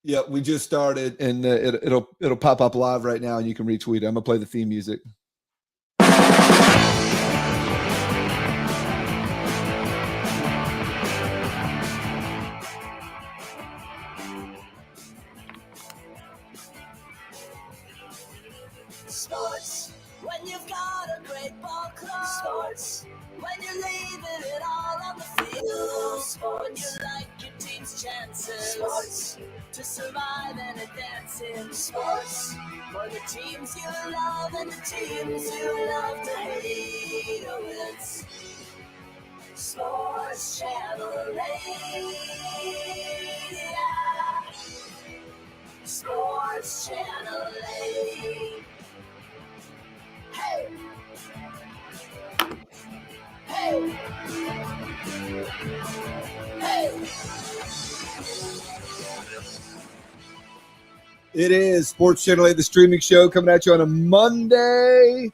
Yeah, we just started, and it'll pop up live right now, and you can retweet it. I'm gonna play the theme music. Sports, when you've got a great ball club. Sports, when you're leaving it all on the field. Sports, when you like your team's chances. Sports, to survive and advance in sports. For the teams you love and the teams you love to hate. Oh, it's Sports Channel 8. Yeah. Sports Channel 8. Hey! Hey! Hey! It is Sports Channel 8, the streaming show, coming at you on a Monday.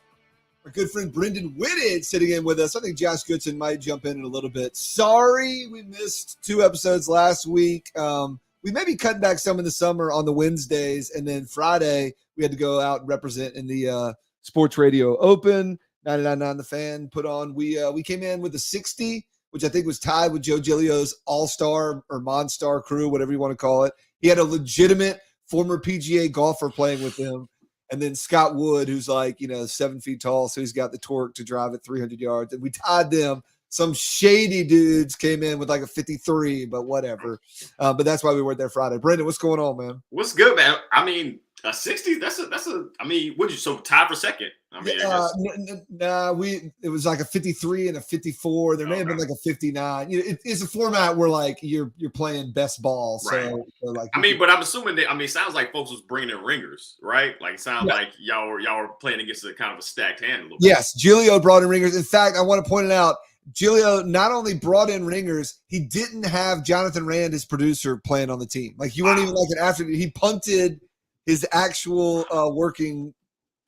Our good friend Brendan Whitted sitting in with us. I think Josh Goodson might jump in a little bit. Sorry we missed 2 episodes last week. We may be cutting back some in the summer on the Wednesdays, and then Friday we had to go out and represent in the Sports Radio Open. 99.9 The Fan put on. We came in with a 60, which I think was tied with Joe Giglio's All-Star or Monstar crew, whatever you want to call it. He had a legitimate former PGA golfer playing with him. And then Scott Wood, who's 7 feet tall, so he's got the torque to drive at 300 yards. And we tied them. Some shady dudes came in with like a 53, but whatever. But that's why we weren't there Friday. Brendan, what's going on, man? What's good, man? I mean, a 60, so tied for second? I mean, it was like a 53 and a 54. There may have been like a 59. It's a format where you're playing best ball. So, right. But I'm assuming that, it sounds like folks was bringing in ringers, right? Like, it sounds like y'all were playing against a kind of a stacked hand a little bit. Yes, Giglio brought in ringers. In fact, I want to point it out. Giglio not only brought in ringers, he didn't have Jonathan Rand, his producer, playing on the team. Like, you weren't even like an after. He punted his actual working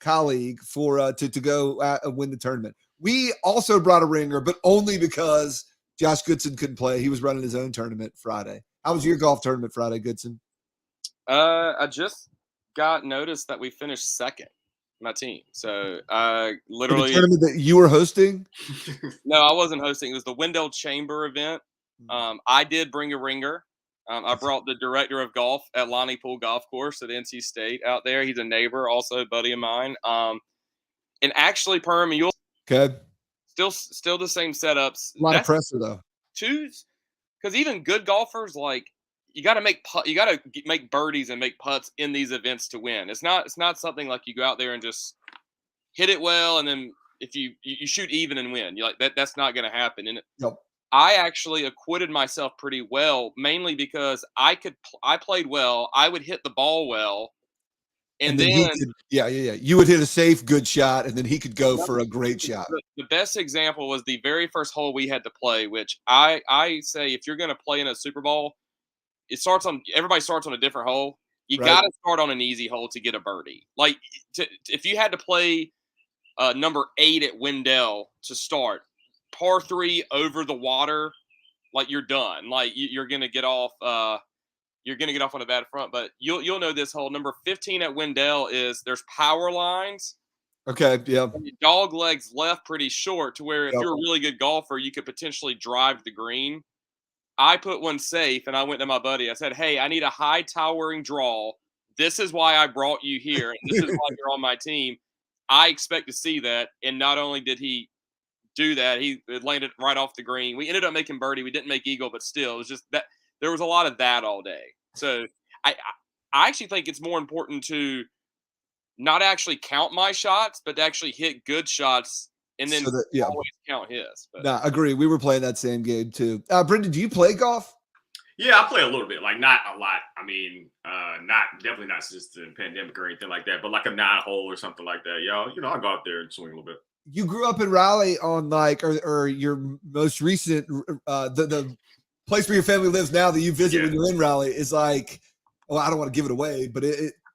colleague for to go win the tournament. We also brought a ringer, but only because Josh Goodson couldn't play. He was running his own tournament Friday. How was your golf tournament Friday, Goodson? I just got notice that we finished second. My team. So literally the tournament that you were hosting? No, I wasn't hosting. It was the Wendell Chamber event. I did bring a ringer. I brought the director of golf at Lonnie Pool Golf Course at NC State out there. He's a neighbor, also a buddy of mine. And actually, Perm, you'll still the same setups. A lot of pressure though. Because even good golfers, you got to make birdies and make putts in these events to win. It's not something like you go out there and just hit it well, and then if you shoot even and win, you're like that's not going to happen. And I actually acquitted myself pretty well, mainly because I played well. I would hit the ball well, and then you would hit a safe, good shot, and then he could go for a great shot. The best example was the very first hole we had to play, which I say if you're going to play in a Super Bowl, everybody starts on a different hole. You got to start on an easy hole to get a birdie. Like if you had to play number 8 at Wendell to start, par 3 over the water, you're done. You're going to get off. You're going to get off on a bad front. But you'll know this hole. Number 15 at Wendell there's power lines. Okay, yeah. And your dog legs left pretty short to where if you're a really good golfer, you could potentially drive the green. I put one safe, and I went to my buddy. I said, hey, I need a high towering draw. This is why I brought you here, and this is why you're on my team. I expect to see that. And not only did he do that, he landed right off the green. We ended up making birdie. We didn't make eagle, but still, it was just that there was a lot of that all day. So I actually think it's more important to not actually count my shots, but to actually hit good shots. And then always count his. I agree. We were playing that same game too. Brendan, do you play golf? Yeah, I play a little bit. Not a lot. Definitely not since the pandemic or anything like that. But like a 9-hole or something like that. I go out there and swing a little bit. You grew up in Raleigh on or your most recent the place where your family lives now that you visit when you're in Raleigh is I don't want to give it away, but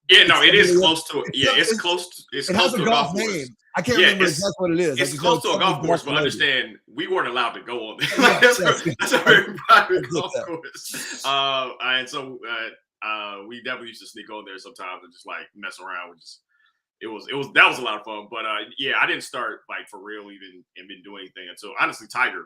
Yeah, no, it is something- close to. Yeah, it's close. It's It close has a to a golf golf course. name. I can't Yeah, remember it's- exactly what it is. I It's just know close to a golf something course, but golf-related. understand we weren't allowed to go on there. Yes, That's a very private get golf that. course. And so we definitely used to sneak on there sometimes and just like mess around. That was a lot of fun. But yeah, I didn't start like for real even and been doing anything until honestly Tiger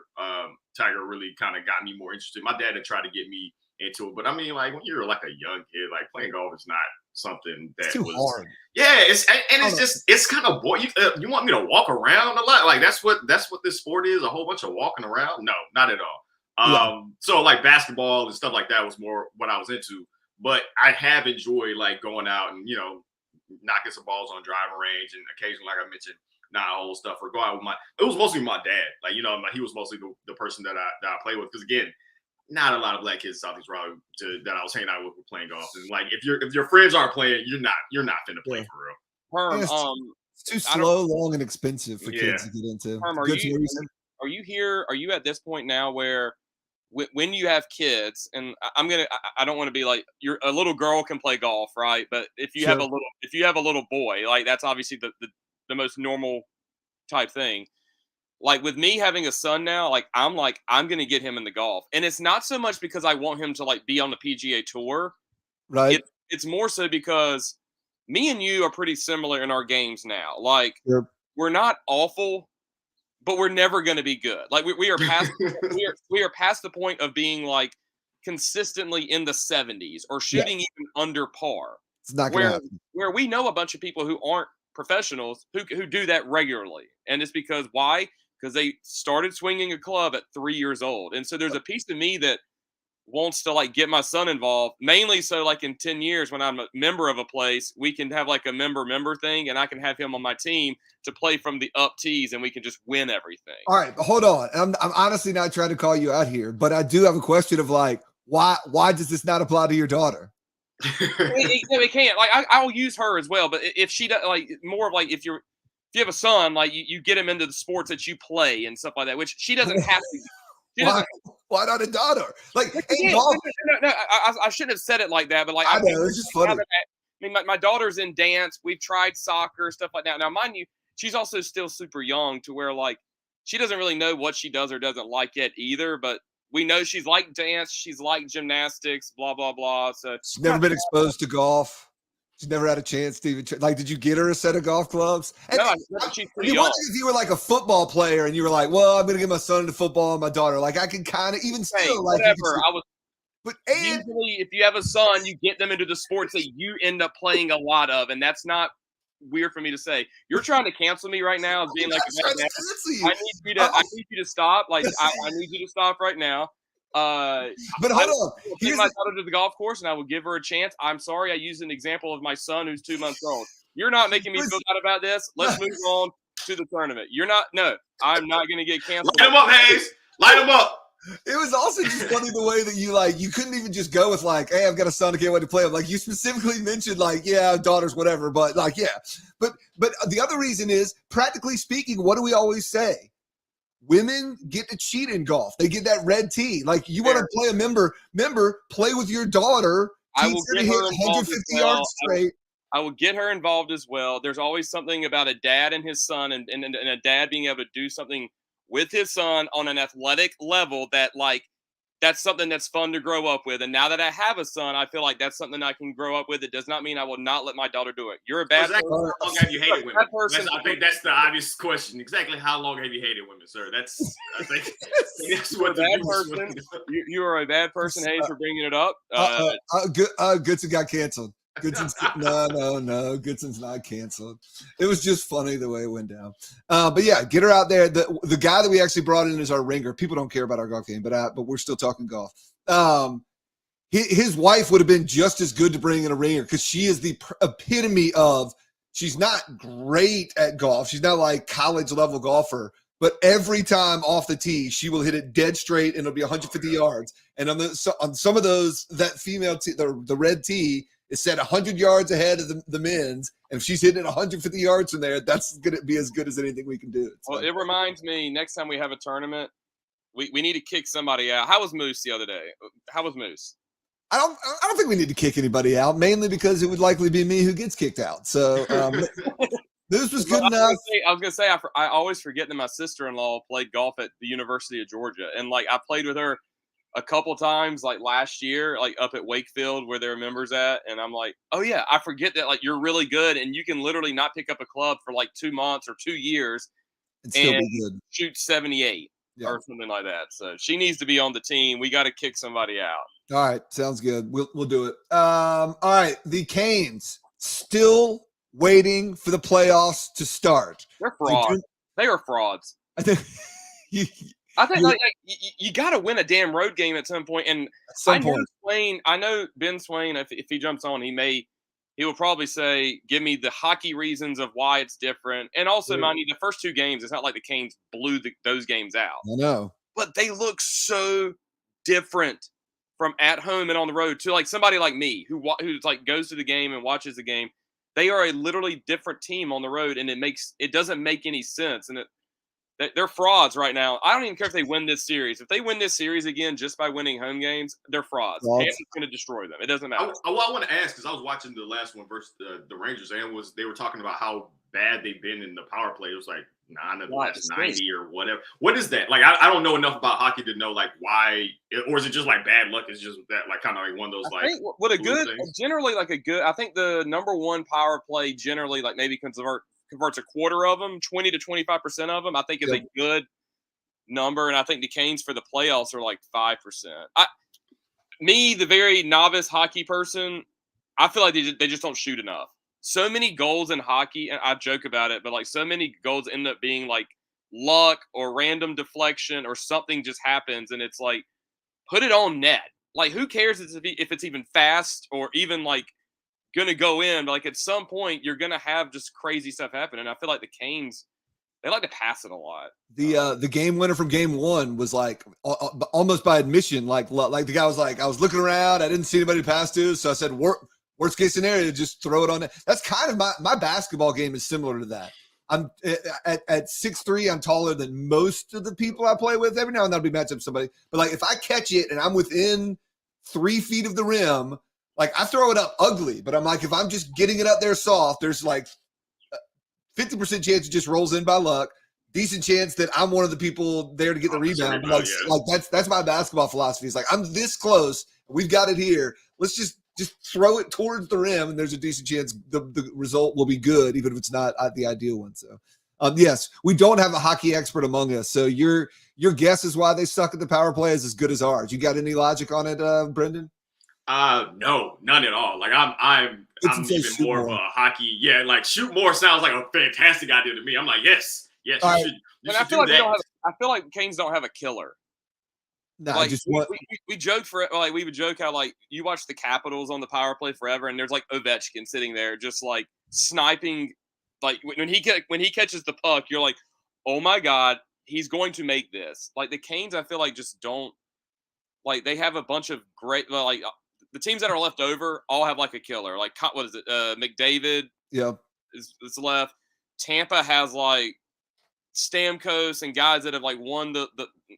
really kind of got me more interested. My dad had tried to get me into it, but I mean, like when you're like a young kid, like playing golf is not something that It's too was hard. Yeah, it's kind of boring. You want me to walk around a lot? Like that's what this sport is, a whole bunch of walking around? No, not at all. So like basketball and stuff like that was more what I was into. But I have enjoyed like going out and knocking some balls on driving range and occasionally, like I mentioned, 9-hole stuff or go out with it was mostly my dad. Like, he was mostly the person that I played with. Because again, not a lot of black kids in Southeast Raleigh that I was hanging out with were playing golf. And like if your friends aren't playing, you're not finna play for real. Herm, It's too slow, long, and expensive for kids to get into. Herm, are you here? Are you at this point now where when you have kids, and I don't want to be like a little girl can play golf, right? But if you have a little boy, like that's obviously the most normal type thing. Like with me having a son now, I'm going to get him in the golf. And it's not so much because I want him to like be on the PGA Tour. Right. It's more so because me and you are pretty similar in our games now. Like we're not awful, but we're never going to be good. Like we are past we are past the point of being like consistently in the 70s or shooting even under par. It's not going to happen. Where we know a bunch of people who aren't professionals who do that regularly. And it's because why? Because they started swinging a club at 3 years old. And so there's a piece of me that wants to like get my son involved, mainly so like in 10 years when I'm a member of a place, we can have like a member thing and I can have him on my team to play from the up tees and we can just win everything. All right, but hold on. I'm honestly not trying to call you out here, but I do have a question of like, why does this not apply to your daughter? It can't. Like I'll use her as well, but if she does, like more of like if you have a son, like you get him into the sports that you play and stuff like that, which she doesn't have to. Why not a daughter? Like, no, I shouldn't have said it like that, but like I know it's just funny. I mean, my daughter's in dance. We've tried soccer, stuff like that. Now, mind you, she's also still super young to where like she doesn't really know what she does or doesn't like yet either. But we know she's like dance, she's like gymnastics, blah blah blah. So she's never been exposed to golf. She's never had a chance to even like. Did you get her a set of golf clubs? And no, she's pretty young. If you were like a football player and you were like, "Well, I'm going to get my son into football and my daughter," like I can kind of even still like whatever. But usually, if you have a son, you get them into the sports that you end up playing a lot of, and that's not weird for me to say. You're trying to cancel me right now as being like, I need you to stop. Like, I need you to stop right now. But hold on. Take my daughter to the golf course, and I will give her a chance. I'm sorry, I used an example of my son who's 2 months old. You're not making me feel bad about this. Let's move on to the tournament. I'm not going to get canceled. Light him up, Hayes. Light him up. It was also just funny the way that you couldn't even just go with like, hey, I've got a son, I can't wait to play him. Like you specifically mentioned like, yeah, daughters, whatever. But like, yeah. But the other reason is, practically speaking, what do we always say? Women get to cheat in golf. They get that red tee. Like you want to play a member, play with your daughter. I will get her 150 yards straight. I will get her involved as well. There's always something about a dad and his son and a dad being able to do something with his son on an athletic level that like that's something that's fun to grow up with. And now that I have a son, I feel like that's something I can grow up with. It does not mean I will not let my daughter do it. You're a bad person. How long have you hated women? I think that's the obvious question. Exactly how long have you hated women, sir? I think that's what the bad person. You are a bad person, Hayes, for bringing it up. Goodson got canceled. Goodson's no. Goodson's not canceled. It was just funny the way it went down. But yeah, get her out there. The guy that we actually brought in is our ringer. People don't care about our golf game, but we're still talking golf. His wife would have been just as good to bring in a ringer because she is the epitome of. She's not great at golf. She's not like college level golfer. But every time off the tee, she will hit it dead straight, and it'll be 150 yards. And on some of those, that female tee, the red tee, is set 100 yards ahead of the men's. And if she's hitting it 150 yards from there, that's going to be as good as anything we can do. Well, it reminds me, next time we have a tournament, we need to kick somebody out. How was Moose the other day? How was Moose? I don't think we need to kick anybody out, mainly because it would likely be me who gets kicked out. So this was good enough. I was gonna say I always forget that my sister-in-law played golf at the University of Georgia, and like I played with her a couple times, like last year, like up at Wakefield where there are members at, and I'm like, oh yeah, I forget that like you're really good, and you can literally not pick up a club for like 2 months or 2 years It'd still be good. shoot 78 or something like that. So she needs to be on the team. We got to kick somebody out. All right, sounds good. We'll do it. All right, the Canes still waiting for the playoffs to start. They're frauds. They are frauds. I think you got to win a damn road game at some point. And I know Ben Swain. If he jumps on, he will probably say, "Give me the hockey reasons of why it's different." And also, mind you, the first 2 games, it's not like the Canes blew those games out. I know, but they look so different from at home and on the road to like somebody like me who's like goes to the game and watches the game. They are a literally different team on the road, and it doesn't make any sense. And they're frauds right now. I don't even care if they win this series. If they win this series again just by winning home games, they're frauds. Kansas is going to destroy them. It doesn't matter. I want to ask, because I was watching the last one versus the Rangers, and they were talking about how bad they've been in the power play. It was like 9 of the last 90 or whatever. What is that? Like, I don't know enough about hockey to know like why, or is it just like bad luck? It's just that like kind of like one of those generally like a good. I think the number 1 power play generally like maybe converts a quarter of them, 20 to 25% of them. I think is a good number, and I think the Canes for the playoffs are like 5%. The very novice hockey person, I feel like they just don't shoot enough. So many goals in hockey, and I joke about it, but like so many goals end up being like luck or random deflection or something just happens, and it's like put it on net. Like who cares if it's even fast or even like gonna go in? But like at some point you're gonna have just crazy stuff happen, and I feel like the Canes, they like to pass it a lot. The game winner from game 1 was like almost by admission, like the guy was like, I was looking around, I didn't see anybody to pass to, so I said, worst case scenario, just throw it on it. That's kind of my basketball game is similar to that. I'm at 6'3", I'm taller than most of the people I play with. Every now and then I'll be matched up with somebody, but like if I catch it and I'm within 3 feet of the rim, like I throw it up ugly, but I'm like, if I'm just getting it up there soft, there's like 50% chance it just rolls in by luck. Decent chance that I'm one of the people there to get the rebound. Like that's my basketball philosophy. It's like I'm this close, we've got it here. Let's just throw it towards the rim, and there's a decent chance the result will be good, even if it's not the ideal one. So, yes, we don't have a hockey expert among us. So your guess is why they suck at the power play is as good as ours. You got any logic on it, Brendan? No, none at all. Like I'm even more of a hockey. Yeah, like shoot more sounds like a fantastic idea to me. I'm like, yes. You I feel like Canes don't have a killer. No, like we joke we would joke how like you watch the Capitals on the power play forever, and there's like Ovechkin sitting there just like sniping. Like when he catches the puck, you're like, oh my god, he's going to make this. Like the Canes, I feel like just don't like they have a bunch of great like the teams that are left over all have like a killer. Like what is it? McDavid, is left. Tampa has like Stamkos and guys that have like won the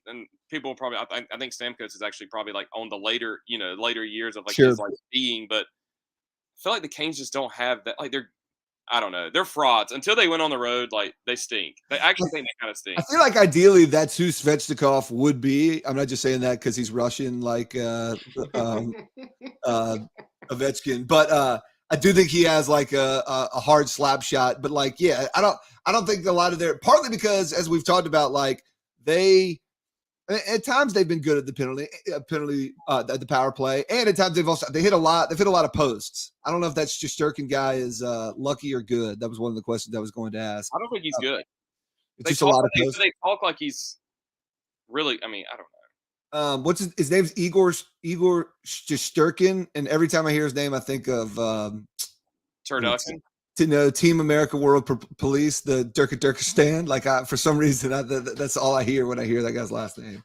and people probably I think Stamkos is actually probably like on the later years of like his like being, but I feel like the Canes just don't have that. Like I don't know, they're frauds until they went on the road. Like they stink. They actually think they kind of stink. I feel like ideally that's who Svechnikov would be. I'm not just saying that because he's Russian like Ovechkin, but I do think he has like a hard slap shot. But like, yeah, I don't think a lot of their partly because as we've talked about, like they at times they've been good at the penalty at the power play, and at times they've hit a lot of posts. I don't know if that's just Sturkin guy is lucky or good. That was one of the questions I was going to ask. I don't think he's good. It's just a lot of posts. They talk like he's really. I mean, I don't know. What's his name's Igor Shesterkin, and every time I hear his name, I think of Turducken. Team America World Police, the Turkistan. Like for some reason, that's all I hear when I hear that guy's last name,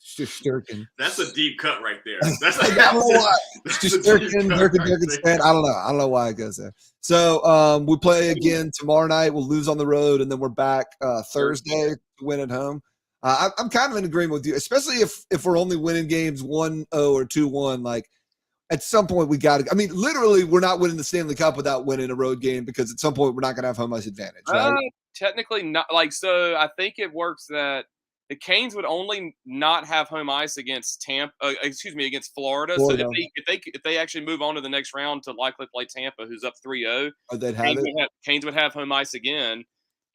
Shesterkin. That's a deep cut right there. That's I don't know why. Turkistan. I don't know why it goes there. So we play again tomorrow night. We'll lose on the road, and then we're back Thursday to win at home. I'm kind of in agreement with you, especially if we're only winning games 1-0 or 2-1. Like at some point we got to. I mean, literally, we're not winning the Stanley Cup without winning a road game because at some point we're not going to have home ice advantage. Right? Technically, not. Like, so I think it works that the Canes would only not have home ice against against Florida. So if they actually move on to the next round to likely play Tampa, who's up 3-0, Canes would have home ice again.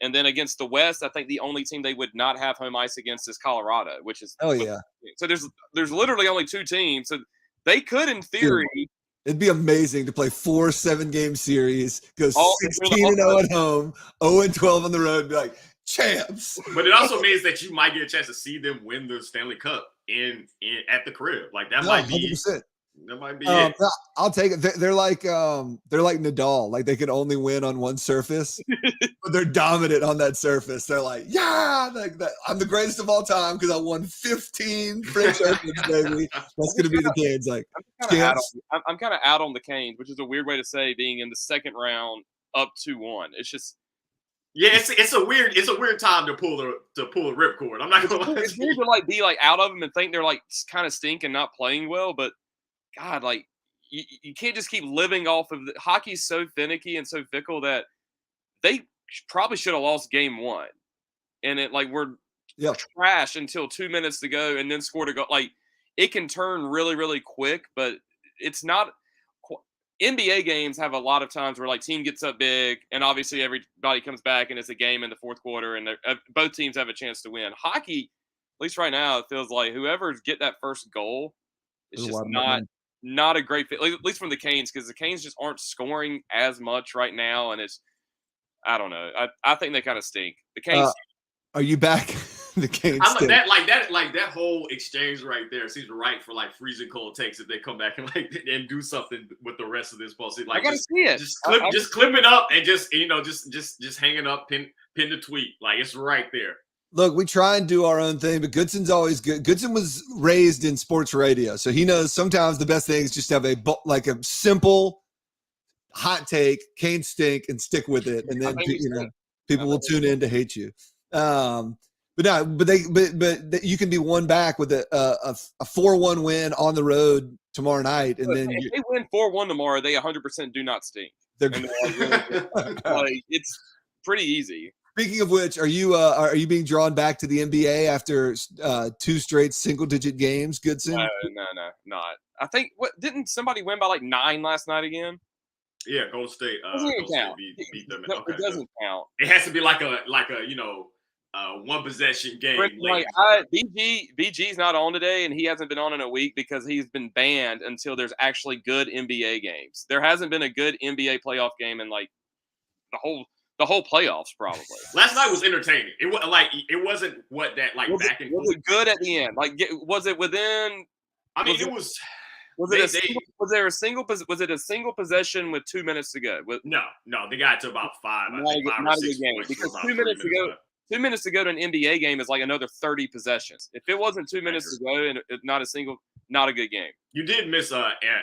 And then against the West, I think the only team they would not have home ice against is Colorado, which is So there's literally only 2 teams. So they could, in theory. It'd be amazing to play 4 7-game series, go 16-0 at home, 0-12 on the road, and be like, champs. But it also means that you might get a chance to see them win the Stanley Cup at the crib. Like that might be 100%. That might be it. I'll take it. They're like Nadal. Like they can only win on one surface, but they're dominant on that surface. They're like, I'm the greatest of all time because I won 15 French Opens, baby. That's going to be the Canes. Like, I'm kind of out on the Canes, which is a weird way to say being in the second round up 2-1. It's just. Yeah, it's a weird time to pull the ripcord. I'm not gonna lie. It's weird to like be like out of them and think they're like kind of stink and not playing well, but God, like you can't just keep living off of hockey's so finicky and so fickle that they probably should have lost game 1, and it like we're trash until 2 minutes to go and then scored a goal. Like it can turn really really quick, but it's not. NBA games have a lot of times where like team gets up big and obviously everybody comes back and it's a game in the fourth quarter and both teams have a chance to win. Hockey, at least right now, it feels like whoever's get that first goal is just not a great fit, at least from the Canes, because the Canes just aren't scoring as much right now. And I don't know. I think they kind of stink. The Canes. Are you back? The Canes. That whole exchange right there seems right for like freezing cold takes if they come back and do something with the rest of this postseason. Like I gotta see it. Just clip it up and just hang it up, pin the tweet. Like it's right there. Look, we try and do our own thing, but Goodson's always good. Goodson was raised in sports radio, so he knows sometimes the best thing is just to have a simple hot take, Canes stink, and stick with it, and then people will tune in to hate you. But you can be one back with a 4-1 win on the road tomorrow night, and then if they win 4-1 tomorrow, they 100% do not stink. It's pretty easy. Speaking of which, are you being drawn back to the NBA after 2 straight single-digit games, Goodson? No, not. I think didn't somebody win by like 9 last night again? Yeah, Golden State. Doesn't count. Beat them. It doesn't count. It has to be like a one possession game. Like, BG's not on today, and he hasn't been on in a week because he's been banned until there's actually good NBA games. There hasn't been a good NBA playoff game in like the whole playoffs probably. Last night was entertaining. It wasn't what that like was back it, and was it good at the end? Like was it within? I mean, it was. Was it a single possession with 2 minutes to go? No, they got to about 5. Not a good game because 2 minutes to go. 2 minutes to go to an NBA game is like another 30 possessions. If it wasn't 2 minutes to go and not a good game. You did miss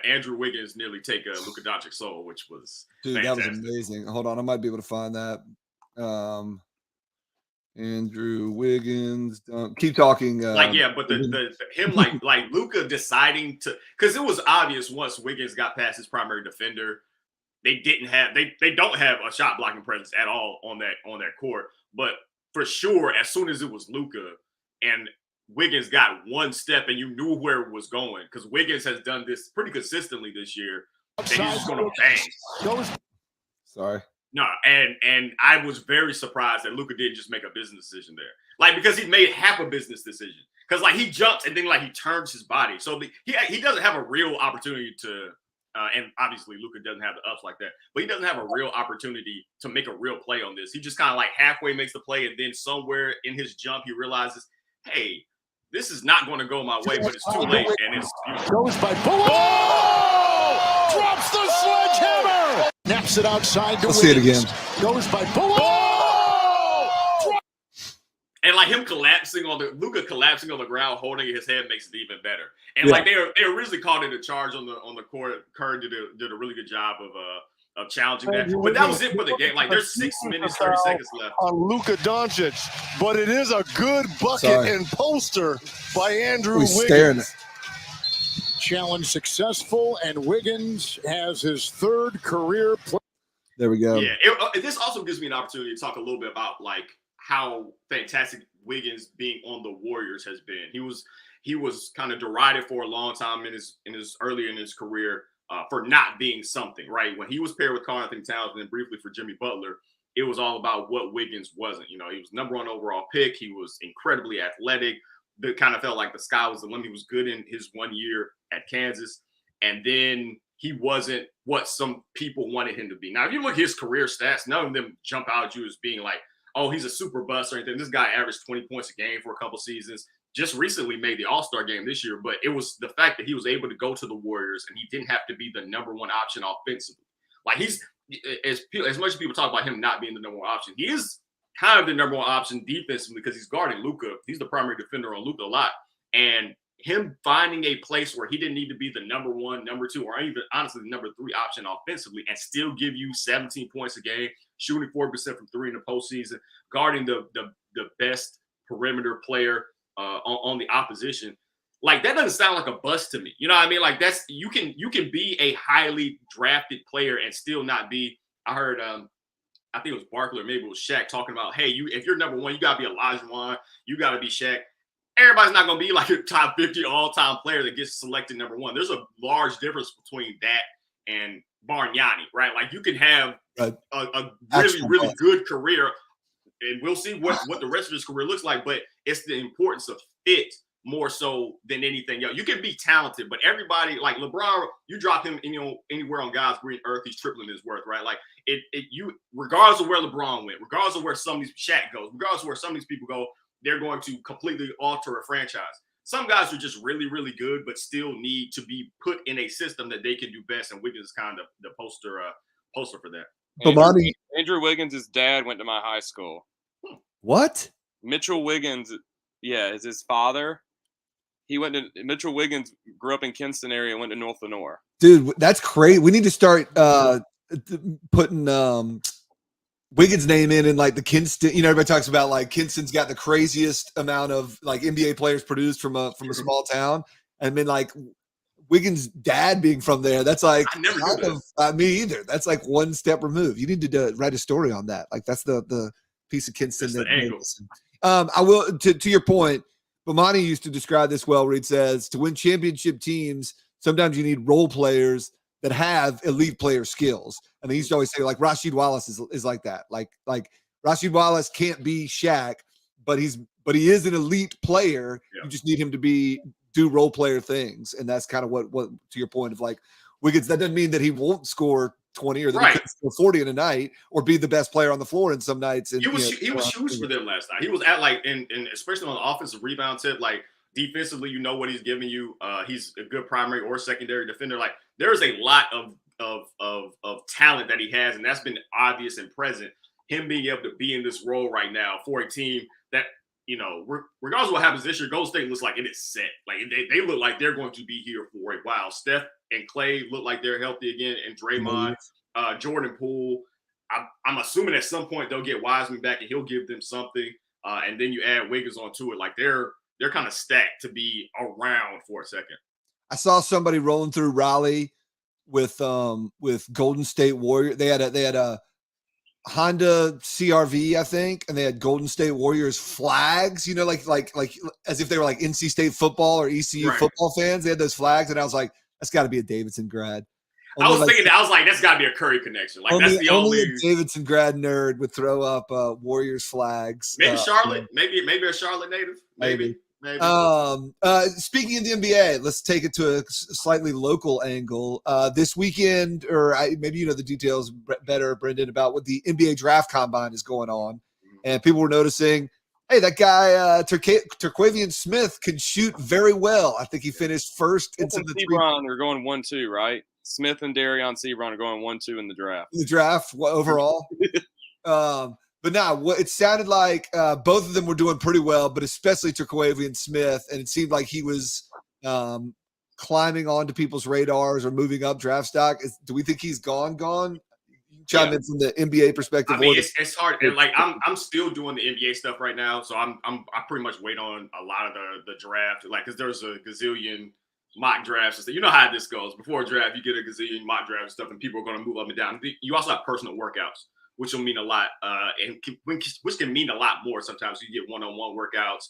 Andrew Wiggins nearly take Luka Doncic's soul, which was fantastic. That was amazing. Hold on, I might be able to find that. Andrew Wiggins. Keep talking. But him like Luka deciding to, because it was obvious once Wiggins got past his primary defender, they don't have a shot blocking presence at all on that court. But for sure, as soon as it was Luka and Wiggins got one step and you knew where it was going, because Wiggins has done this pretty consistently this year, that he's just going to bang. Sorry. No, and I was very surprised that Luka didn't just make a business decision there. Like, because he made half a business decision. Because, like, he jumps and then, like, he turns his body. So he doesn't have a real opportunity to and obviously Luka doesn't have the ups like that, but he doesn't have a real opportunity to make a real play on this. He just kind of like halfway makes the play, and then somewhere in his jump, he realizes, hey, this is not going to go my way, but it's too late. And it's goes by drops the sledgehammer, naps it outside. Let's see it again. Goes by and like him Luka collapsing on the ground, holding his head makes it even better. And like they originally called it a charge on the court. Curry did a really good job of challenging that. But that was it for the game. Like there's 6 minutes, 30 seconds left on Luka Doncic, but it is a good bucket and poster by Andrew Wiggins. challenge successful, and Wiggins has his third career play. There we go. Yeah, this also gives me an opportunity to talk a little bit about like how fantastic Wiggins being on the Warriors has been. He was kind of derided for a long time in his earlier in his career for not being something, right? When he was paired with Karl-Anthony Towns and then briefly for Jimmy Butler, it was all about what Wiggins wasn't. You know, he was #1 overall pick. He was incredibly athletic. It kind of felt like the sky was the limit. He was good in his 1 year at Kansas. And then he wasn't what some people wanted him to be. Now, if you look at his career stats, none of them jump out at you as being like, oh, he's a super bust or anything. This guy averaged 20 points a game for a couple seasons. Just recently made the All-Star game this year. But it was the fact that he was able to go to the Warriors and he didn't have to be the #1 option offensively. Like he's as much as people talk about him not being the #1 option, he is kind of the #1 option defensively because he's guarding Luka. He's the primary defender on Luka a lot. And him finding a place where he didn't need to be the #1, #2, or even honestly the #3 option offensively and still give you 17 points a game, shooting 40% from 3 in the postseason, guarding the best perimeter player on the opposition. Like that doesn't sound like a bust to me. You know what I mean? Like that's you can be a highly drafted player and still not be. I heard I think it was Barkley or maybe it was Shaq talking about, hey, if you're #1, you gotta be Olajuwon, you gotta be Shaq. Everybody's not going to be like a top 50 all-time player that gets selected #1. There's a large difference between that and Bargnani, right? Like you can have a really, really good career, and we'll see what the rest of his career looks like, but it's the importance of fit more so than anything else. You can be talented, but everybody, like LeBron, you drop him anywhere on God's green earth, he's tripling his worth, right? Like you, regardless of where LeBron went, regardless of where some of these Shaq goes, regardless of where some of these people go, they're going to completely alter a franchise. Some guys are just really, really good, but still need to be put in a system that they can do best. And Wiggins is kind of the poster for that. Andrew Wiggins' dad went to my high school. What? Mitchell Wiggins, yeah, is his father. Mitchell Wiggins grew up in Kinston area and went to North Lenore. Dude, that's crazy. We need to start putting Wiggins' name in like the Kinston. You know, everybody talks about like Kinston's got the craziest amount of like NBA players produced from a small town, and then like Wiggins' dad being from there. That's like I never knew that. Me either. That's like one step removed. You need to write a story on that. Like that's the piece of Kinston. I will to your point. Bomani used to describe this well, where he says to win championship teams, sometimes you need role players that have elite player skills. And they used to always say like Rasheed Wallace is like that. Like Rasheed Wallace can't be Shaq, but he is an elite player. Yeah. You just need him to do role player things. And that's kind of what to your point of like Wiggins, that doesn't mean that he won't score 20 or that he could score 40 in a night or be the best player on the floor in some nights. And he was huge for them last night. He was at like and especially on the offensive rebound tip, like defensively, you know what he's giving you. He's a good primary or secondary defender. Like there's a lot of talent that he has, and that's been obvious and present. Him being able to be in this role right now for a team that, you know, regardless of what happens this year, Golden State looks like it is set. Like they look like they're going to be here for a while. Steph and Clay look like they're healthy again, and Draymond, Jordan Poole. I'm assuming at some point they'll get Wiseman back and he'll give them something. And then you add Wiggins onto it. Like they're kind of stacked to be around for a second. I saw somebody rolling through Raleigh with Golden State Warrior. They had a Honda CRV, I think, and they had Golden State Warriors flags, you know, like as if they were like NC State football or ECU football fans. They had those flags, and I was like, that's got to be a Davidson grad. I was thinking, that's got to be a Curry connection. Like that's the only a Davidson grad nerd would throw up Warriors flags. Maybe Charlotte, maybe a Charlotte native, maybe. Speaking of the NBA, let's take it to a slightly local angle. This weekend, maybe you know the details better, Brendan, about what the NBA draft combine is going on, and people were noticing, hey, that guy Terquavian Smith can shoot very well. I think he finished first into the Sebron are going 1-2, right? Smith and Darion Sebron are going 1-2 in the draft. The draft overall. But now, it sounded like both of them were doing pretty well, but especially Terquavian Smith, and it seemed like he was climbing onto people's radars or moving up draft stock. Do we think he's gone? Chime in from the NBA perspective. I mean, it's hard. And like I'm still doing the NBA stuff right now, so I pretty much wait on a lot of the draft, like because there's a gazillion mock drafts and stuff. You know how this goes. Before a draft, you get a gazillion mock draft and stuff, and people are going to move up and down. You also have personal workouts, which will mean a lot, which can mean a lot more. Sometimes you get one-on-one workouts.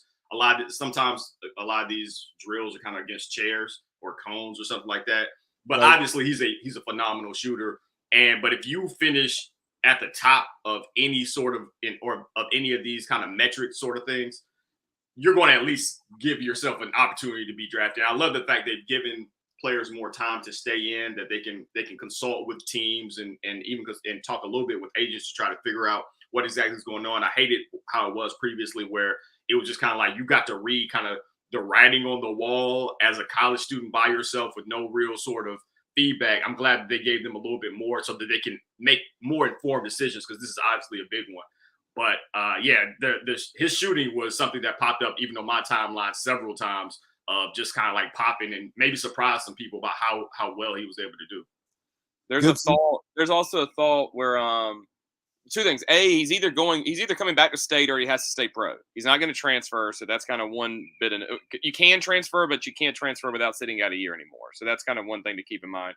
Sometimes a lot of these drills are kind of against chairs or cones or something like that. But obviously, he's a phenomenal shooter. But if you finish at the top of any sort of of any of these kind of metric sort of things, you're going to at least give yourself an opportunity to be drafted. I love the fact they've given players more time to stay in, that they can consult with teams and even talk a little bit with agents to try to figure out what exactly is going on. I hated how it was previously, where it was just kind of like you got to read kind of the writing on the wall as a college student by yourself with no real sort of feedback. I'm glad that they gave them a little bit more so that they can make more informed decisions, because this is obviously a big one. But his shooting was something that popped up even on my timeline several times, of just kind of like popping and maybe surprised some people about how well he was able to do. There's also a thought where two things. A, he's either coming back to state or he has to stay pro. He's not going to transfer, so that's kind of one bit. You can transfer, but you can't transfer without sitting out a year anymore. So that's kind of one thing to keep in mind.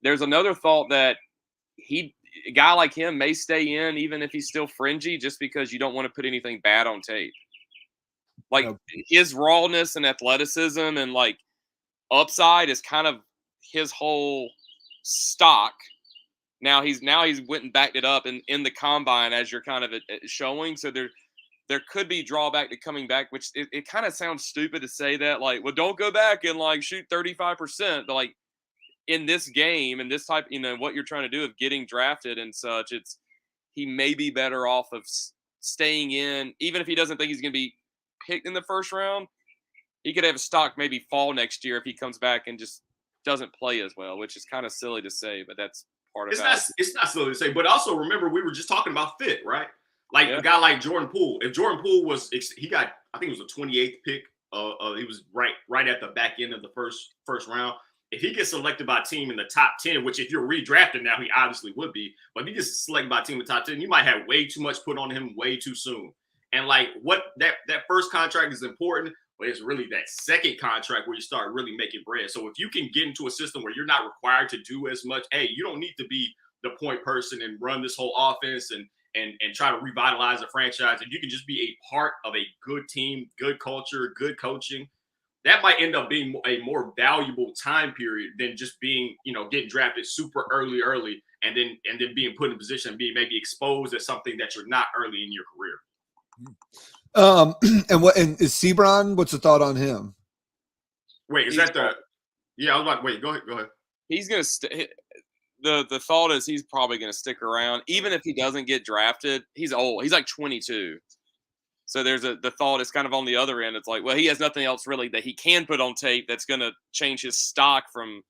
There's another thought that a guy like him may stay in even if he's still fringy, just because you don't want to put anything bad on tape. Like his rawness and athleticism and like upside is kind of his whole stock. Now he's went and backed it up in the combine, as you're kind of showing. So there could be drawback to coming back, which it kind of sounds stupid to say that, like, well, don't go back and like shoot 35%. But like in this game and this type, what you're trying to do of getting drafted and such, he may be better off of staying in, even if he doesn't think he's going to be picked in the first round. He could have a stock maybe fall next year if he comes back and just doesn't play as well, which is kind of silly to say, but that's part of it. It's not silly to say, but also remember, we were just talking about fit, right? Like a guy like Jordan Poole. If Jordan Poole he got, I think it was a 28th pick. He was right at the back end of the first round. If he gets selected by a team in the top 10, which if you're redrafted now, he obviously would be, but if he gets selected by a team in the top 10, you might have way too much put on him way too soon. And like what that first contract is important, but it's really that second contract where you start really making bread. So if you can get into a system where you're not required to do as much, you don't need to be the point person and run this whole offense and try to revitalize a franchise. And you can just be a part of a good team, good culture, good coaching. That might end up being a more valuable time period than just being, getting drafted super early, and then being put in a position and being maybe exposed as something that you're not early in your career. And is Sebron? What's the thought on him? Wait, is that the? Yeah, I was about. Wait, go ahead. He's gonna the thought is he's probably gonna stick around, even if he doesn't get drafted. He's old. He's like 22. So the thought is kind of on the other end. It's like, well, he has nothing else really that he can put on tape that's gonna change his stock from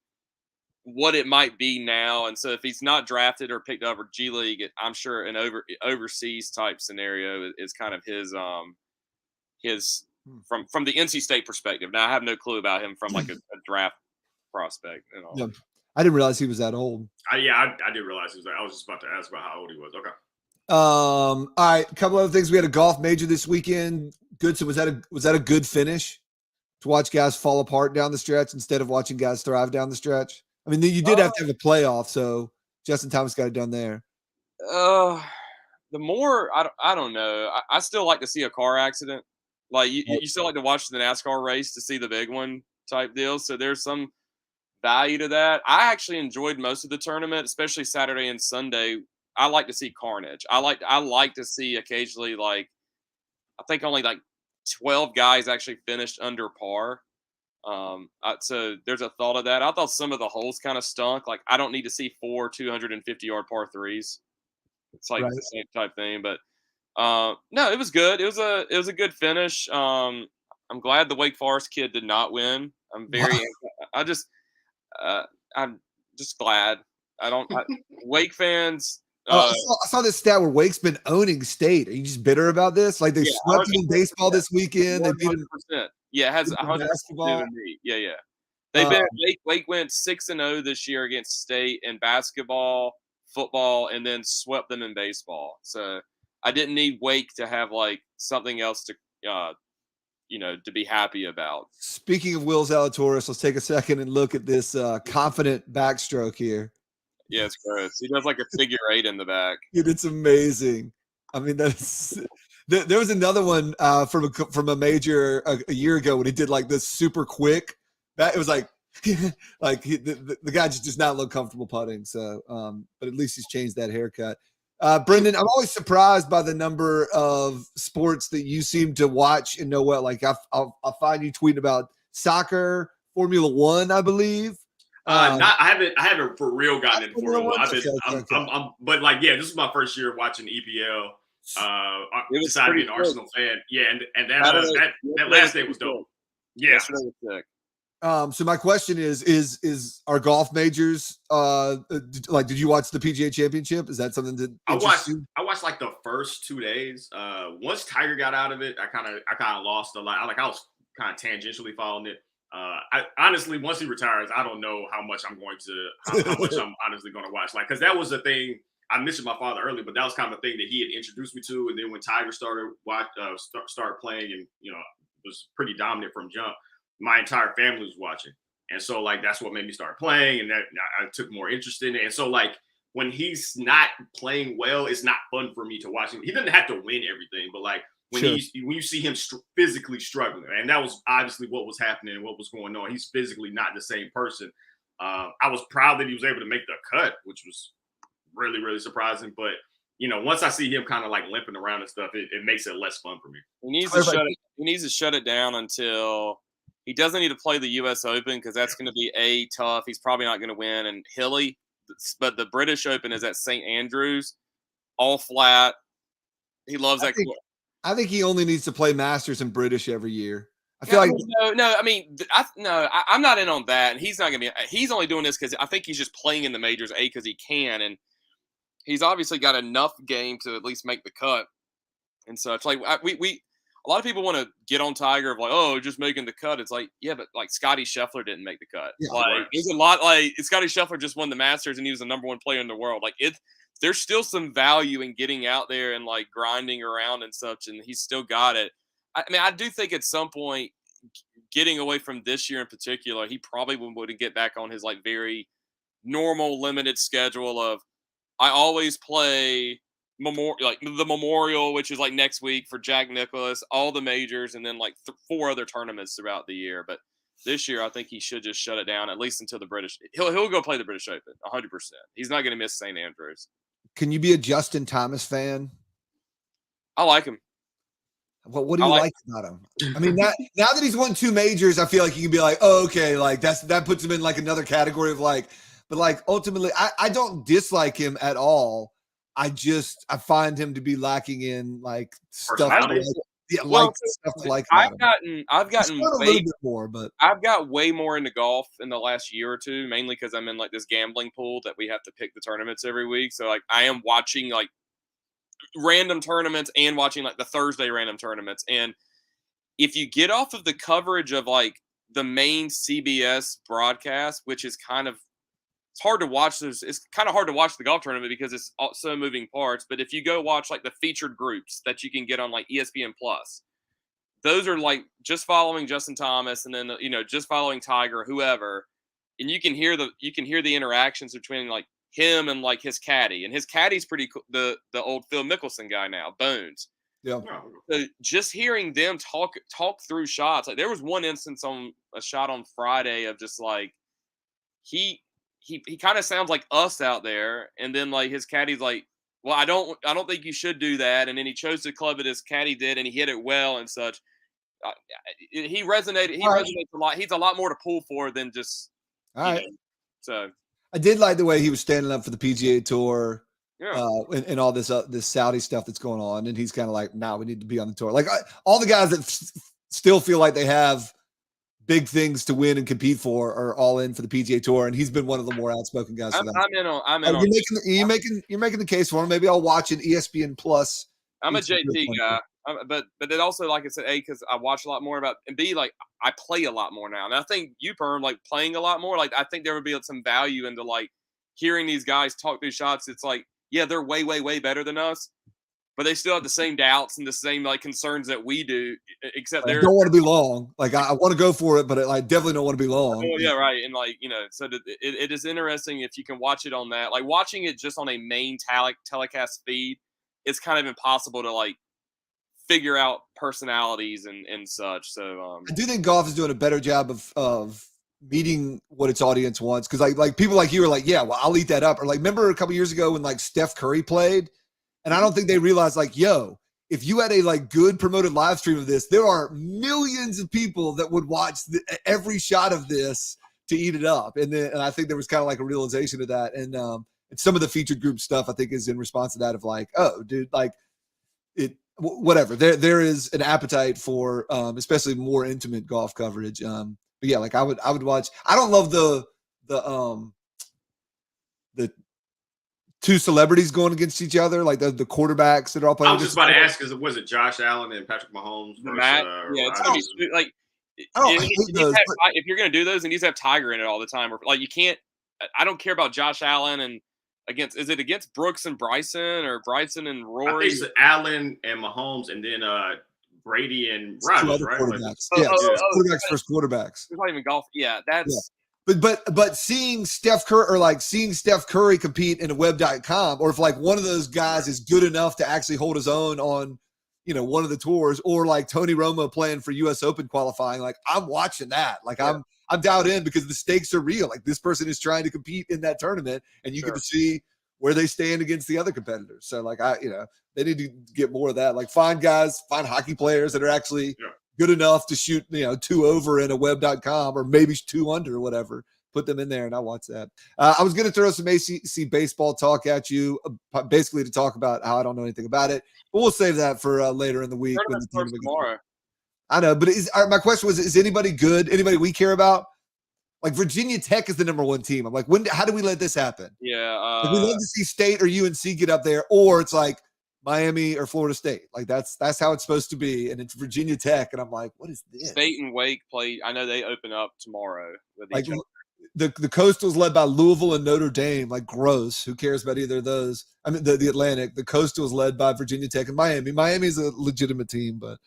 what it might be now. And so if he's not drafted or picked up or G League, I'm sure an overseas type scenario is kind of his from the NC State perspective. Now I have no clue about him from like a draft prospect and all. Yeah. I didn't realize he was that old. I didn't realize he was. I was just about to ask about how old he was. Okay. All right. A couple other things. We had a golf major this weekend. Goodson, was that a good finish to watch guys fall apart down the stretch instead of watching guys thrive down the stretch? I mean, you did have to have a playoff, so Justin Thomas got it done there. The more I don't know. I still like to see a car accident. Like you still like to watch the NASCAR race to see the big one type deal. So there's some value to that. I actually enjoyed most of the tournament, especially Saturday and Sunday. I like to see carnage. I like to see occasionally, like, I think only like 12 guys actually finished under par. So there's a thought of that. I thought some of the holes kind of stunk. Like, I don't need to see 4 250-yard par threes. It's like the same type thing, but no, it was good. It was a good finish. I'm glad the Wake Forest kid did not win. I'm just glad. Wake fans. I saw this stat where Wake's been owning state. Are you just bitter about this? Like they swept them in baseball this weekend. They beat them. Yeah, it has 100% to do with me. Yeah. They've been Wake went 6-0 this year against state in basketball, football, and then swept them in baseball. So I didn't need Wake to have like something else to to be happy about. Speaking of Will Zalatoris, let's take a second and look at this confident backstroke here. Yeah, it's gross. He does like a figure 8 in the back. Dude, it's amazing. I mean, that's there was another one from a major a year ago when he did like this super quick. That it was like the guy just does not look comfortable putting. So, but at least he's changed that haircut. Brendan, I'm always surprised by the number of sports that you seem to watch and know well. Like I'll find you tweeting about soccer, Formula One, I believe. I haven't for real gotten into Formula One. But like, yeah, this is my first year watching EPL. Decided to be an Arsenal fan. Yeah, and that last day was dope. Yeah. So my question is our golf majors did you watch the PGA Championship? Is that something that I watched like the first 2 days. Once Tiger got out of it, I kind of lost a lot. I was kind of tangentially following it. I honestly, once he retires, I don't know how much I'm honestly going to watch. Like, because that was the thing. I mentioned my father earlier, but that was kind of the thing that he had introduced me to. And then when Tiger started playing and was pretty dominant from jump, my entire family was watching, and so like that's what made me start playing, and that I took more interest in it. And so like when he's not playing well, it's not fun for me to watch him. He doesn't have to win everything, but like when you see him physically struggling, and that was obviously what was happening and what was going on. He's physically not the same person. I was proud that he was able to make the cut, which was really, really surprising. But once I see him kind of like limping around and stuff, it makes it less fun for me. He needs to shut it down until he doesn't need to play the U.S. Open, because that's going to be tough. He's probably not going to win. And Hilly, but the British Open is at St. Andrews, all flat. He loves that. I think he only needs to play Masters and British every year. I feel no. I mean, I'm not in on that. And he's not going to be. He's only doing this because I think he's just playing in the majors because he can, and he's obviously got enough game to at least make the cut. And so it's like we a lot of people want to get on Tiger of like, oh, just making the cut. It's like, yeah, but like Scotty Scheffler didn't make the cut. Yeah, there's a lot like Scotty Scheffler just won the Masters and he was the number 1 player in the world. Like there's still some value in getting out there and like grinding around and such, and he's still got it. I mean, I do think at some point, getting away from this year in particular, he probably would get back on his like very normal limited schedule of I always play the Memorial, which is like next week for Jack Nicklaus, all the majors, and then like 4 other tournaments throughout the year. But this year, I think he should just shut it down at least until the British. He'll go play the British Open 100%. He's not going to miss St. Andrews. Can you be a Justin Thomas fan? I like him. What do you like about him? I mean, now that he's won 2 majors, I feel like you can be like, oh, okay, like that puts him in like another category of like, but like ultimately, I don't dislike him at all. I find him to be lacking in like stuff. Stuff like I've gotten a little bit more, but I've got way more into golf in the last year or two, mainly because I'm in like this gambling pool that we have to pick the tournaments every week. So like I am watching like random tournaments and watching like the Thursday random tournaments. And if you get off of the coverage of like the main CBS broadcast, which is it's hard to watch. It's kind of hard to watch the golf tournament because it's so moving parts. But if you go watch like the featured groups that you can get on like ESPN Plus, those are like just following Justin Thomas and then just following Tiger, whoever, and you can hear the interactions between like him and like his caddy, and his caddy's pretty cool. The old Phil Mickelson guy now, Bones. Yeah. So just hearing them talk through shots, like there was one instance on a shot on Friday of just like he kind of sounds like us out there, and then like his caddy's like, well, I don't think you should do that, and then he chose to club it as caddy did, and he hit it well and such. He resonates a lot. He's a lot more to pull for than just. All right. So I did like the way he was standing up for the PGA Tour, and all this Saudi stuff that's going on, and he's kind of like, "Nah, we need to be on the tour." Like all the guys that still feel like they have big things to win and compete for are all in for the PGA Tour, and he's been one of the more outspoken guys for that. I'm in. You're making the case for him. Maybe I'll watch an ESPN Plus. I'm a JT guy, but it also, like I said, A, because I watch a lot more about, and B, like I play a lot more now, and I think you, Perm, like playing a lot more. Like I think there would be some value into like hearing these guys talk through shots. It's like, yeah, they're way, way, way better than us, but they still have the same doubts and the same like concerns that we do, except I they're don't want to be long. Like I want to go for it, but I definitely don't want to be long. oh, yeah, right. And like, so it is interesting if you can watch it on that. Like watching it just on a main telecast feed, it's kind of impossible to like figure out personalities and such. So I do think golf is doing a better job of meeting what its audience wants. Because like people like you are like, yeah, well, I'll eat that up. Or like, remember a couple years ago when like Steph Curry played, and I don't think they realized like, yo, if you had a like good promoted live stream of this, there are millions of people that would watch every shot of this to eat it up. And I think there was kind of like a realization of that. And some of the featured group stuff I think is in response to that of like, oh, dude, like whatever. There is an appetite for especially more intimate golf coverage. But yeah, like I would watch. I don't love the two celebrities going against each other, like the quarterbacks that are all playing. I was just about to ask, was it Josh Allen and Patrick Mahomes? It's gonna be like if you're gonna do those, it needs to have Tiger in it all the time. Or like you can't. I don't care about Josh Allen and is it against Brooks and Bryson or Bryson and Rory? I think it's Allen and Mahomes, and then Brady and Rodgers, right? Quarterbacks. Quarterbacks versus quarterbacks. It's not even golf. Yeah, that's. Yeah. But seeing Steph Curry compete in a web.com, or if like one of those guys is good enough to actually hold his own on, one of the tours, or like Tony Romo playing for US Open qualifying, like I'm watching that. Like I'm dialed in because the stakes are real. Like this person is trying to compete in that tournament, and you get to see where they stand against the other competitors. So like they need to get more of that. Like find hockey players that are actually good enough to shoot, 2 over in a web.com or maybe 2 under or whatever. Put them in there and I'll watch that. I was going to throw some ACC baseball talk at you, basically to talk about how I don't know anything about it, but we'll save that for later in the week. When the team tomorrow. I know, but my question was, is anybody good? Anybody we care about? Like Virginia Tech is the number 1 team. I'm like, how do we let this happen? Yeah. We love to see State or UNC get up there, or it's like Miami or Florida State. Like that's how it's supposed to be. And it's Virginia Tech. And I'm like, what is this? State and Wake play. I know they open up tomorrow with each other. The Coastal's led by Louisville and Notre Dame. Like gross. Who cares about either of those? I mean, the Atlantic. The Coastal is led by Virginia Tech and Miami. Miami's a legitimate team, but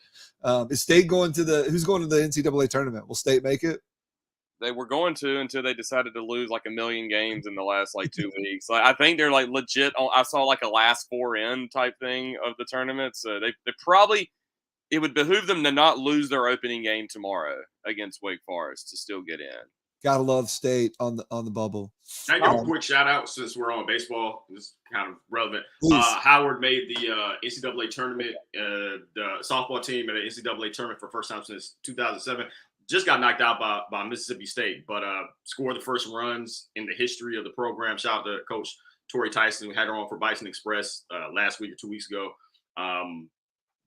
is State who's going to the NCAA tournament? Will State make it? They were going to until they decided to lose like 1 million games in the last like 2 weeks. Like I think they're like legit. I saw like a last 4 in type thing of the tournament. So they probably, it would behoove them to not lose their opening game tomorrow against Wake Forest to still get in. Gotta love State on the bubble. Can I give a quick shout out since we're on baseball? This is kind of relevant. Howard made the NCAA tournament, the softball team at the NCAA tournament for first time since 2007. Just got knocked out by Mississippi State, but scored the first runs in the history of the program. Shout out to Coach Tori Tyson. We had her on for Bison Express last week or 2 weeks ago.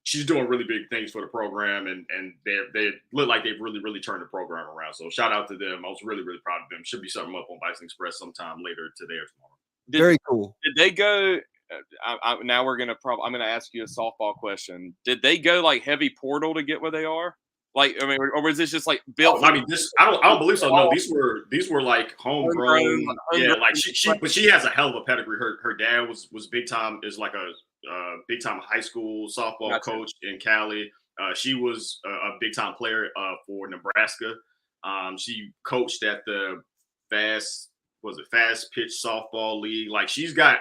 She's doing really big things for the program, and they look like they've really, really turned the program around. So shout out to them. I was really, really proud of them. Should be something up on Bison Express sometime later today or tomorrow. Very cool. Did they go? Now we're gonna I'm gonna ask you a softball question. Did they go like heavy portal to get where they are? Like, I mean, or was this just like built? I mean, I don't believe so. No, these were like homegrown. Yeah, like she has a hell of a pedigree. Her dad was big time. Is like a big time high school softball coach in Cali. She was a big time player for Nebraska. She coached at the fast pitch softball league. Like she's got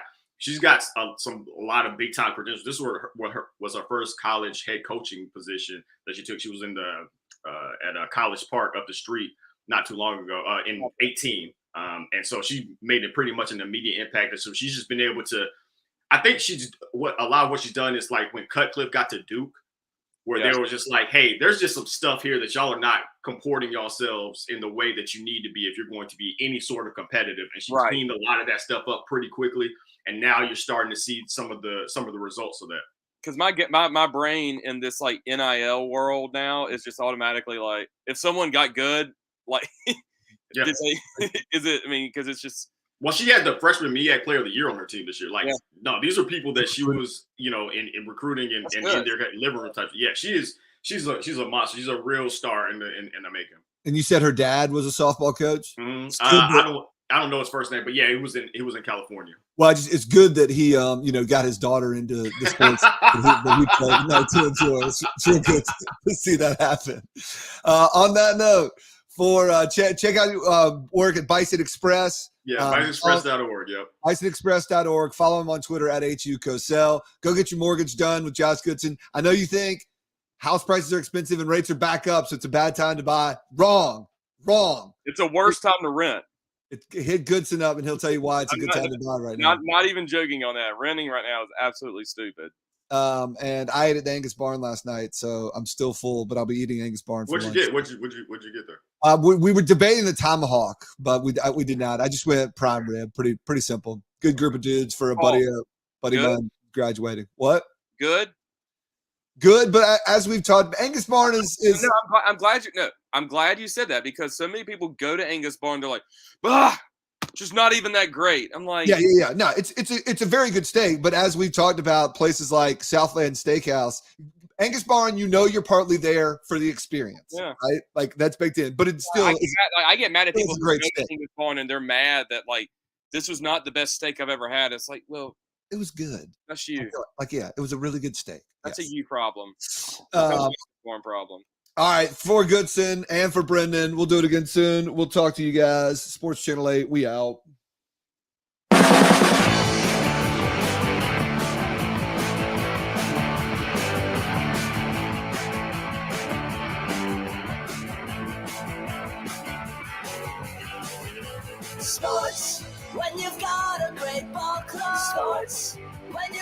a lot of big time credentials. This was her first college head coaching position that she took. She was in at a College Park up the street not too long ago in 2018. And so she made it pretty much an immediate impact. And so she's just been able to. I think a lot of what she's done is like when Cutcliffe got to Duke, where they were just like, hey, there's just some stuff here that y'all are not comporting yourselves in the way that you need to be if you're going to be any sort of competitive. And she cleaned a lot of that stuff up pretty quickly. And now you're starting to see some of the results of that. Because my brain in this like NIL world now is just automatically like, if someone got good, like, is it? I mean, because it's just. Well, she had the freshman MEAC Player of the Year on her team this year. Like, no, these are people that she was, in recruiting and in their living room type. Yeah, she's a monster. She's a real star in the making. And you said her dad was a softball coach? Mm-hmm. I don't know his first name, but yeah, he was in California. Well, it's good that he, got his daughter into the sports that he played. No, too. It's real good to see that happen. On that note, check out work at Bison Express. Yeah, BisonExpress.org. Yep. BisonExpress.org. Follow him on Twitter at HUCosell. Go get your mortgage done with Josh Goodson. I know you think house prices are expensive and rates are back up, so it's a bad time to buy. Wrong. It's a worse time to rent. Hit Goodson up, and he'll tell you why it's a good time to buy right now. Not even joking on that. Renting right now is absolutely stupid. And I ate at the Angus Barn last night, so I'm still full, but I'll be eating Angus Barn for lunch. What'd you get there? We were debating the tomahawk, but we did not. I just went prime rib. Pretty simple. Good group of dudes for a buddy of mine graduating. What? Good, but as we've talked, Angus Barn is. No, I'm glad you said that, because so many people go to Angus Barn, they're like, just not even that great. I'm like, yeah. No, it's a very good steak, but as we've talked about places like Southland Steakhouse, Angus Barn, you're partly there for the experience, right? Like that's baked in, but it's still. I get mad at people who go to steak. Angus Barn and they're mad that like this was not the best steak I've ever had. It's like, well, it was good. That's you. It was a really good steak. That's a you problem. Barn problem. All right, for Goodson and for Brendan, we'll do it again soon. We'll talk to you guys. Sports Channel 8, we out. Sports, when you've got a great ball club. Sports, when you